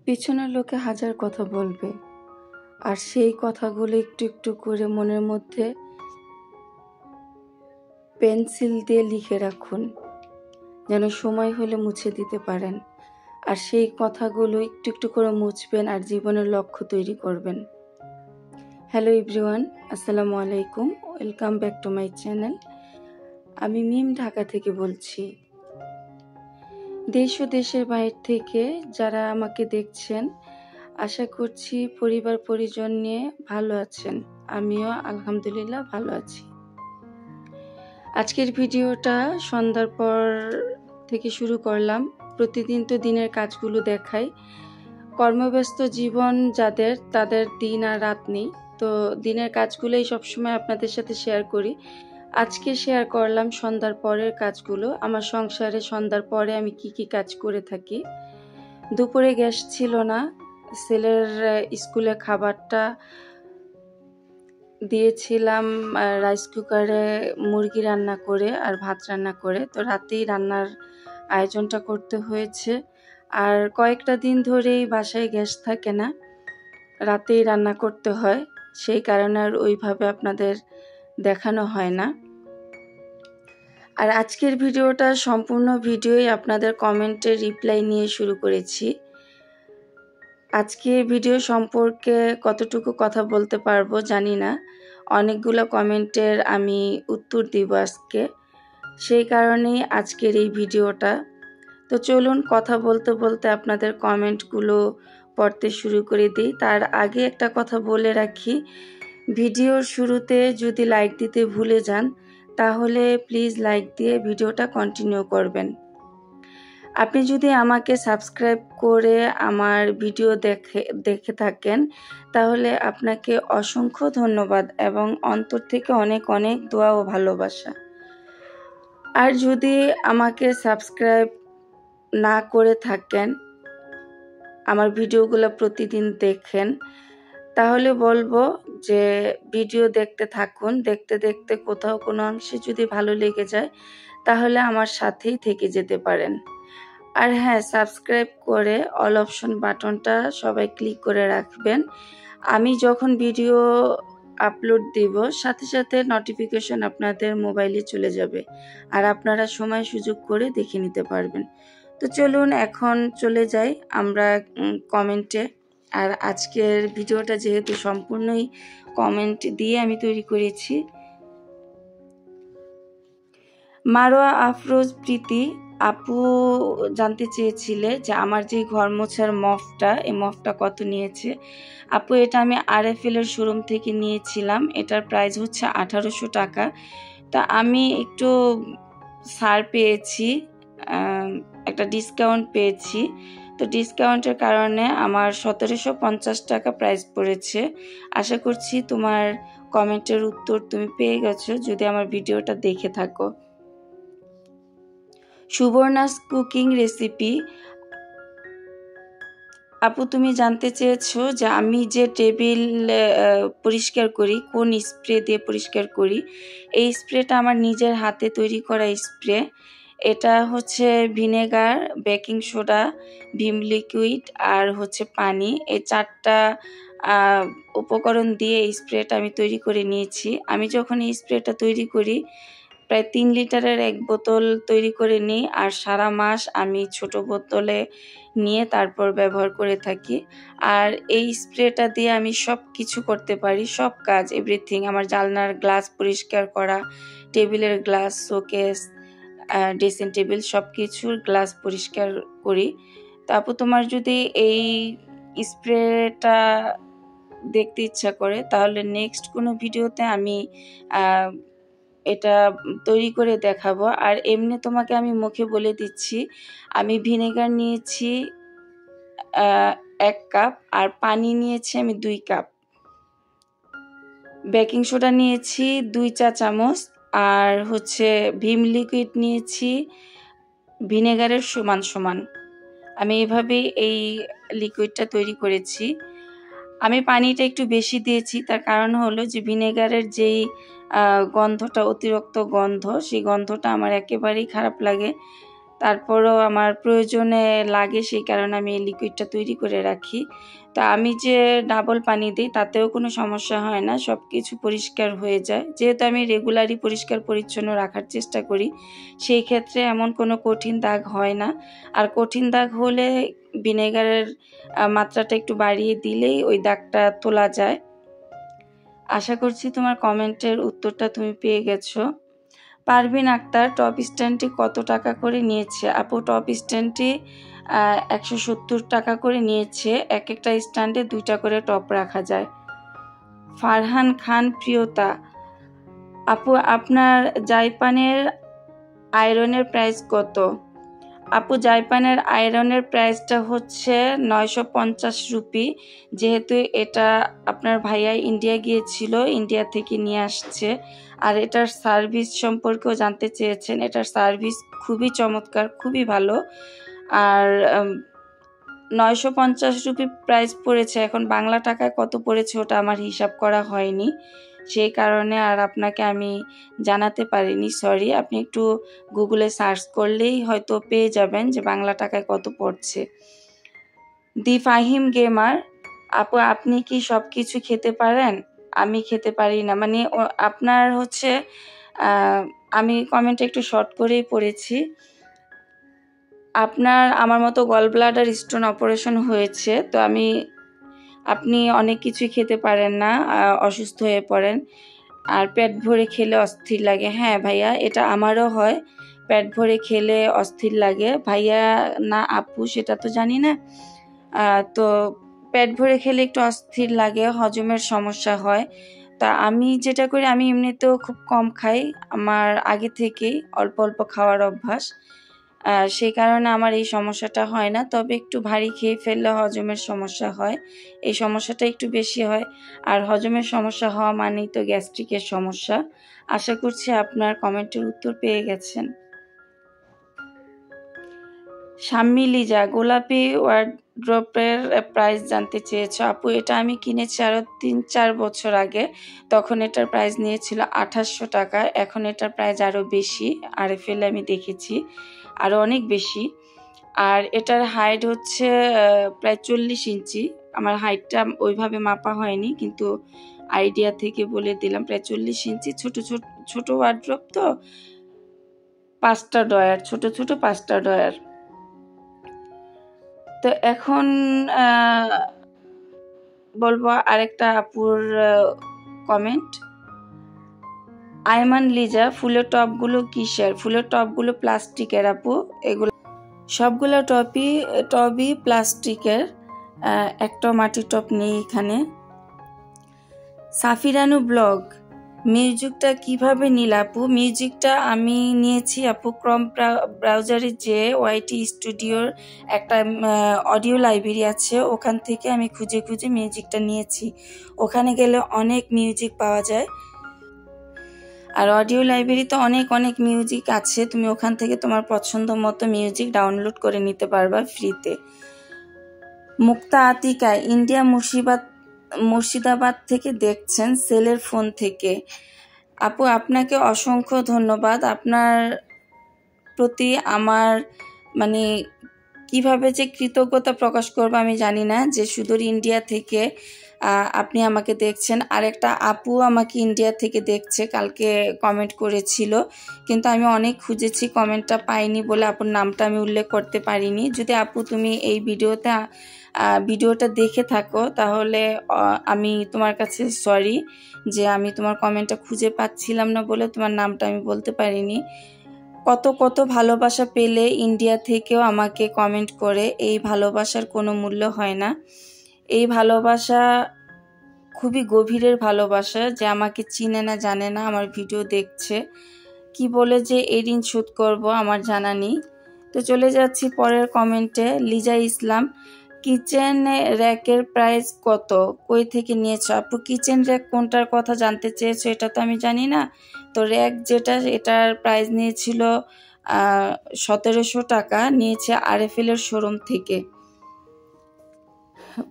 পিছনের লোকে হাজার কথা বলবে, আর সেই কথাগুলো একটু একটু করে মনের মধ্যে পেন্সিল দিয়ে লিখে রাখুন, যেন সময় হলে মুছে দিতে পারেন। আর সেই কথাগুলো একটু একটু করে মুছবেন আর জীবনের লক্ষ্য তৈরি করবেন। হ্যালো এভরিওয়ান, আসসালামু আলাইকুম, welcome back to my channel. আমি মিম ঢাকা থেকে বলছি। দেশ ও দেশের বাইরে থেকে যারা আমাকে দেখছেন, আশা করছি পরিবার পরিজন নিয়ে ভালো আছেন। আমিও আলহামদুলিল্লাহ ভালো আছি। আজকের ভিডিওটা সন্ধ্যার পর থেকে শুরু করলাম। প্রতিদিন তো দিনের কাজগুলো দেখাই। কর্মব্যস্ত জীবন যাদের, তাদের দিন আর রাত নেই, তো দিনের কাজগুলোই সবসময় আপনাদের সাথে শেয়ার করি। আজকে শেয়ার করলাম সন্ধ্যার পরের কাজগুলো। আমার সংসারে সন্ধ্যার পরে আমি কি কাজ করে থাকি। দুপুরে গ্যাস ছিল না, ছেলের স্কুলে খাবারটা দিয়েছিলাম রাইস কুকারে মুরগি রান্না করে আর ভাত রান্না করে, তো রাতেই রান্নার আয়োজনটা করতে হয়েছে। আর কয়েকটা দিন ধরেই বাসায় গ্যাস থাকে না, রাতেই রান্না করতে হয়, সেই কারণে আর ওইভাবে আপনাদের দেখানো হয় না। আর আজকের ভিডিওটা সম্পূর্ণ ভিডিওই আপনাদের কমেন্টের রিপ্লাই নিয়ে শুরু করেছি। আজকে ভিডিও সম্পর্কে কতটুকু কথা বলতে পারবো জানি না, অনেকগুলো কমেন্টের আমি উত্তর দিব আজকে, সেই কারণেই আজকের এই ভিডিওটা। তো চলুন কথা বলতে বলতে আপনাদের কমেন্টগুলো পড়তে শুরু করে দিই। তার আগে একটা কথা বলে রাখি, ভিডিওর শুরুতে যদি লাইক দিতে ভুলে যান তাহলে প্লিজ লাইক দিয়ে ভিডিওটা কন্টিনিউ করবেন। আপনি যদি আমাকে সাবস্ক্রাইব করে আমার ভিডিও দেখে থাকেন তাহলে আপনাকে অসংখ্য ধন্যবাদ এবং অন্তর থেকে অনেক অনেক দোয়া ও ভালোবাসা। আর যদি আমাকে সাবস্ক্রাইব না করে থাকেন, আমার ভিডিওগুলো প্রতিদিন দেখেন, তাহলে বলবো যে ভিডিও দেখতে থাকুন। দেখতে দেখতে কোথাও কোনো অংশে যদি ভালো লেগে যায় তাহলে আমার সাথেই থেকে যেতে পারেন। আর হ্যাঁ, সাবস্ক্রাইব করে অল অপশন বাটনটা সবাই ক্লিক করে রাখবেন। আমি যখন ভিডিও আপলোড দিব সাথে সাথে নোটিফিকেশন আপনাদের মোবাইলে চলে যাবে আর আপনারা সময় সুযোগ করে দেখে নিতে পারবেন। তো চলুন এখন চলে যাই আমরা কমেন্টে। আর আজকের ভিডিওটা যেহেতু সম্পূর্ণই কমেন্ট দিয়ে আমি তৈরি করেছি। মারোয়া আফরোজ প্রীতি আপু জানতে চেয়েছিলে যে আমার যে ঘর মোছার মফটা, এই মফটা কত নিয়েছে। আপু, এটা আমি RFL এর শোরুম থেকে নিয়েছিলাম, এটার প্রাইস হচ্ছে 1800 টাকা। তা আমি একটু ছাড় পেয়েছি, একটা ডিসকাউন্ট পেয়েছি, তো ডিসকাউন্টের কারণে আমার 1750 টাকা প্রাইস পড়েছে। আশা করছি তোমার কমেন্টের উত্তর তুমি পেয়ে গেছো যদি আমার ভিডিওটা দেখে থাকো। সুবর্ণাস কুকিং রেসিপি আপু, তুমি জানতে চেয়েছো যে আমি যে টেবিল পরিষ্কার করি কোন স্প্রে দিয়ে পরিষ্কার করি। এই স্প্রেটা আমার নিজের হাতে তৈরি করা স্প্রে। এটা হচ্ছে vinegar, baking soda, Vim liquid আর হচ্ছে পানি, এই 4টা উপকরণ দিয়ে এই স্প্রেটা আমি তৈরি করে নিয়েছি। আমি যখন এই স্প্রেটা তৈরি করি প্রায় 3 লিটারের এক বোতল তৈরি করে নিই, আর সারা মাস আমি ছোট বোতলে নিয়ে তারপর ব্যবহার করে থাকি। আর এই স্প্রেটা দিয়ে আমি সব কিছু করতে পারি, সব কাজ, এভরিথিং। আমার জানলার গ্লাস পরিষ্কার করা, টেবিলের গ্লাস, শোকেস, ড্রেসিং টেবিল, সব কিছুর গ্লাস পরিষ্কার করি। তো আপু, তোমার যদি এই স্প্রেটা দেখতে ইচ্ছা করে তাহলে নেক্সট কোনো ভিডিওতে আমি এটা তৈরি করে দেখাবো। আর এমনি তোমাকে আমি মুখে বলে দিচ্ছি, আমি ভিনেগার নিয়েছি 1 কাপ, আর পানি নিয়েছি আমি 2 কাপ, বেকিং সোডা নিয়েছি 2 চা চামচ, আর হচ্ছে ভিম লিকুইড নিয়েছি ভিনেগারের সমান সমান। আমি এভাবেই এই লিকুইডটা তৈরি করেছি। আমি পানিটা একটু বেশি দিয়েছি, তার কারণ হলো যে ভিনেগারের যেই গন্ধটা, অতিরিক্ত গন্ধ, সেই গন্ধটা আমার একেবারেই খারাপ লাগে। তারপরও আমার প্রয়োজনে লাগে, সেই কারণে আমি এই লিকুইডটা তৈরি করে রাখি। তো আমি যে ডাবল পানি দিই তাতেও কোনো সমস্যা হয় না, সব কিছু পরিষ্কার হয়ে যায়। যেহেতু আমি রেগুলারই পরিষ্কার পরিচ্ছন্ন রাখার চেষ্টা করি, সেই ক্ষেত্রে এমন কোনো কঠিন দাগ হয় না। আর কঠিন দাগ হলে ভিনেগারের মাত্রাটা একটু বাড়িয়ে দিলেই ওই দাগটা তোলা যায়। আশা করছি তোমার কমেন্টের উত্তরটা তুমি পেয়ে গেছো। পারভিন আক্তার, টপ স্ট্যান্ডটি কত টাকা করে নিয়েছে? আপু, টপ স্ট্যান্ডটি 170 টাকা করে নিয়েছে। এক একটা স্ট্যান্ডে 2টা করে টপ রাখা যায়। ফারহান খান প্রিয়তা, আপু আপনার জাইপানের আয়রনের প্রাইস কত? আপু, জাইপানের আয়রনের প্রাইসটা হচ্ছে 950 রুপি। যেহেতু এটা আপনার ভাইয়া ইন্ডিয়া গিয়েছিল, ইন্ডিয়া থেকে নিয়ে আসছে। আর এটার সার্ভিস সম্পর্কেও জানতে চেয়েছেন। এটার সার্ভিস খুবই চমৎকার, খুবই ভালো। আর 950 রুপি প্রাইস পড়েছে। এখন বাংলা টাকায় কত পড়েছে ওটা আমার হিসাব করা হয়নি, সেই কারণে আর আপনাকে আমি জানাতে পারিনি, সরি। আপনি একটু গুগলে সার্চ করলেই হয়তো পেয়ে যাবেন যে বাংলা টাকায় কত পড়ছে। দি ফাহিম গেমার, আপু আপনি কি সব কিছু খেতে পারেন? আমি খেতে পারি না। মানে আপনার হচ্ছে আমি কমেন্টে একটু শর্ট করেই পড়েছি। আপনার আমার মতো গল ব্লাডার স্টোন অপারেশন হয়েছে, তো আপনি অনেক কিছুই খেতে পারেন না, অসুস্থ হয়ে পড়েন। আর পেট ভরে খেলে অস্থির লাগে। হ্যাঁ ভাইয়া, এটা আমারও হয়, পেট ভরে খেলে অস্থির লাগে। ভাইয়া না আপু সেটা তো জানি না। তো পেট ভরে খেলে একটু অস্থির লাগে, হজমের সমস্যা হয়। তা আমি যেটা করি, আমি এমনিতেও খুব কম খাই, আমার আগে থেকেই অল্প অল্প খাওয়ার অভ্যাস। সেই কারণে আমার এই সমস্যাটা হয় না। তবে একটু ভারী খেয়ে ফেললে হজমের সমস্যা হয়, এই সমস্যাটা একটু বেশি হয়। আর হজমের সমস্যা হওয়া মানেই তো গ্যাস্ট্রিকের সমস্যা। আশা করছি আপনার কমেন্টের উত্তর পেয়ে গেছেন। শাম্মী লিজা, গোলাপি ওয়ার্ড্রপের প্রাইস জানতে চেয়েছ। আপু, এটা আমি কিনেছি আরও 3-4 বছর আগে। তখন এটার প্রাইস নিয়েছিল 2800 টাকা। এখন এটার প্রাইস আরও বেশি, আরএফএলে আমি দেখেছি আরও অনেক বেশি। আর এটার হাইট হচ্ছে প্রায় 40 ইঞ্চি। আমার হাইটটা ওইভাবে মাপা হয়নি, কিন্তু আইডিয়া থেকে বলে দিলাম প্রায় 40 ইঞ্চি। ছোট ওয়ার্ড্রপ, তো 5টা ড্রয়ার, ছোট 5টা ড্রয়ার। তো এখন বলবো আরেকটা আপুর কমেন্ট। আইমান লিজা, ফুলের টপগুলো কিসের? ফুলের টপগুলো প্লাস্টিকের আপু, এগুলো সবগুলো টবই প্লাস্টিকের, একটা মাটির টপ নেই এখানে। সাফিরানু ব্লগ, মিউজিকটা কিভাবে নিল আপু? মিউজিকটা আমি নিয়েছি আপু ক্রম ব্রাউজারে, যে ওয়াইটি স্টুডিওর একটা অডিও লাইব্রেরি আছে, ওখান থেকে আমি খুঁজে খুঁজে মিউজিকটা নিয়েছি। ওখানে গেলে অনেক মিউজিক পাওয়া যায়। আর অডিও লাইব্রেরিতে অনেক অনেক মিউজিক আছে, তুমি ওখান থেকে তোমার পছন্দ মতো মিউজিক ডাউনলোড করে নিতে পারবা ফ্রিতে। মুক্তা আতিকা, ইন্ডিয়া মুর্শিদাবাদ থেকে দেখছেন সেলের ফোন থেকে। আপু, আপনাকে অসংখ্য ধন্যবাদ। আপনার প্রতি আমার মানে কিভাবে যে কৃতজ্ঞতা প্রকাশ করবো আমি জানি না, যে সুদূর ইন্ডিয়া থেকে আপনি আমাকে দেখছেন। আর একটা আপু আমাকে ইন্ডিয়া থেকে দেখছে, কালকে কমেন্ট করেছিল, কিন্তু আমি অনেক খুঁজেছি, কমেন্টটা পাইনি বলে আপুর নামটা আমি উল্লেখ করতে পারিনি। যদি আপু তুমি এই ভিডিওটা দেখে থাকো, তাহলে আমি তোমার কাছে সরি যে আমি তোমার কমেন্টটা খুঁজে পাচ্ছিলাম না বলে তোমার নামটা আমি বলতে পারিনি। কত কত ভালোবাসা পেলে ইন্ডিয়া থেকেও আমাকে কমেন্ট করে, এই ভালোবাসার কোনো মূল্য হয় না। এই ভালোবাসা খুবই গভীরের ভালোবাসা, যে আমাকে চিনে না জানে না, আমার ভিডিও দেখছে, কি বলে যে এই ঋণ শোধ করবো আমার জানা নেই। তো চলে যাচ্ছি পরের কমেন্টে। লিজা ইসলাম, কিচেন র্যাকের প্রাইস কত? কই থেকে নিয়েছো? আপু, কিচেন র্যাক কোনটার কথা জানতে চেয়েছো এটা তো আমি জানি না। তো র্যাক যেটা, এটার প্রাইস নিয়েছিল 1700 টাকা, নিয়েছে আরএফএল এর শোরুম থেকে।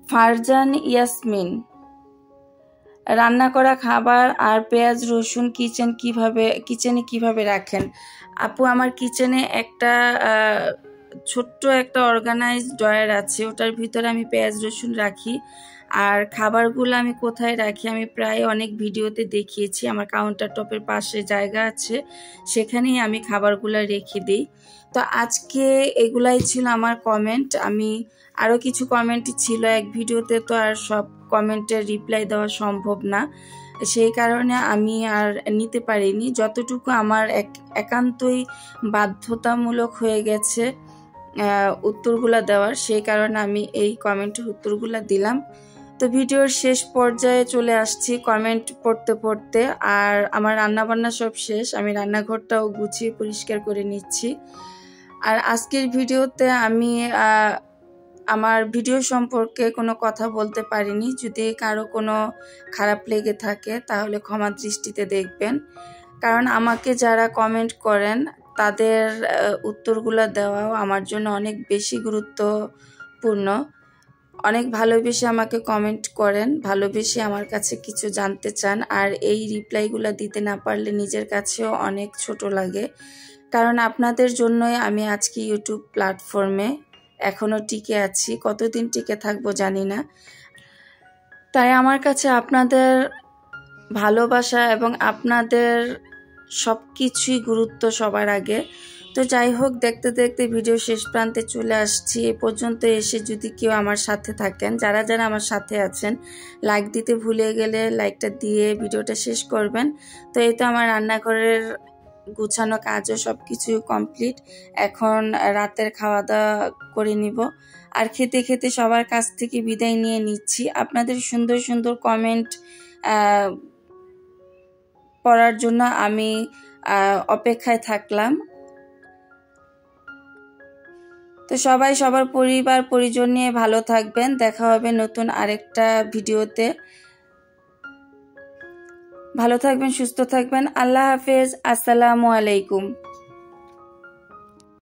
ফারজান ইয়াসমিন, রান্না করা খাবার আর পেঁয়াজ রসুন কিচেনে কিভাবে রাখেন। আপু, আমার কিচেনে একটা ছোট্ট একটা অর্গানাইজ ড্রয়ার আছে, ওটার ভিতরে আমি পেঁয়াজ রসুন রাখি। আর খাবারগুলো আমি কোথায় রাখি আমি প্রায় অনেক ভিডিওতে দেখিয়েছি। আমার কাউন্টার টপের পাশে জায়গা আছে, সেখানেই আমি খাবারগুলো রেখে দিই। তো আজকে এগুলাই ছিল আমার কমেন্ট। আমি আরও কিছু কমেন্টই ছিল এক ভিডিওতে, তো আর সব কমেন্টের রিপ্লাই দেওয়া সম্ভব না, সেই কারণে আমি আর নিতে পারিনি। যতটুকু আমার একান্তই বাধ্যতামূলক হয়ে গেছে উত্তরগুলা দেওয়ার, সেই কারণে আমি এই কমেন্টের উত্তরগুলা দিলাম। তো ভিডিওর শেষ পর্যায়ে চলে আসছি কমেন্ট পড়তে পড়তে। আর আমার রান্নাবান্না সব শেষ, আমি রান্নাঘরটাও গুছিয়ে পরিষ্কার করে নিচ্ছি। আর আজকের ভিডিওতে আমি আমার ভিডিও সম্পর্কে কোনো কথা বলতে পারিনি। যদি কারো কোনো খারাপ লেগে থাকে তাহলে ক্ষমা দৃষ্টিতে দেখবেন, কারণ আমাকে যারা কমেন্ট করেন তাদের উত্তরগুলো দেওয়াও আমার জন্য অনেক বেশি গুরুত্বপূর্ণ। অনেক ভালোবেসে আমাকে কমেন্ট করেন, ভালোবেসে আমার কাছে কিছু জানতে চান, আর এই রিপ্লাইগুলো দিতে না পারলে নিজের কাছেও অনেক ছোট লাগে। কারণ আপনাদের জন্যই আমি আজকে ইউটিউব প্ল্যাটফর্মে এখনও টিকে আছি, কতদিন টিকে থাকবো জানি না। তাই আমার কাছে আপনাদের ভালোবাসা এবং আপনাদের সব কিছুই গুরুত্ব সবার আগে। তো যাই হোক, দেখতে দেখতে ভিডিও শেষ প্রান্তে চলে আসছি। এ পর্যন্ত এসে যদি কেউ আমার সাথে থাকেন, যারা যারা আমার সাথে আছেন, লাইক দিতে ভুলে গেলে লাইকটা দিয়ে ভিডিওটা শেষ করবেন। তো এই তো আমার রান্নাঘরের গুছানো কাজও সব কিছু কমপ্লিট। এখন রাতের খাওয়া দাওয়া করে নিব, আর খেতে খেতে সবার কাছ থেকে বিদায় নিয়ে নিচ্ছি। আপনাদের সুন্দর সুন্দর কমেন্ট পড়ার জন্য আমি অপেক্ষায় থাকলাম। তো সবাই সবার পরিবার পরিজন নিয়ে ভালো থাকবেন। দেখা হবে নতুন আরেকটা ভিডিওতে। ভালো থাকবেন, সুস্থ থাকবেন। আল্লাহ হাফেজ। আসসালামু আলাইকুম।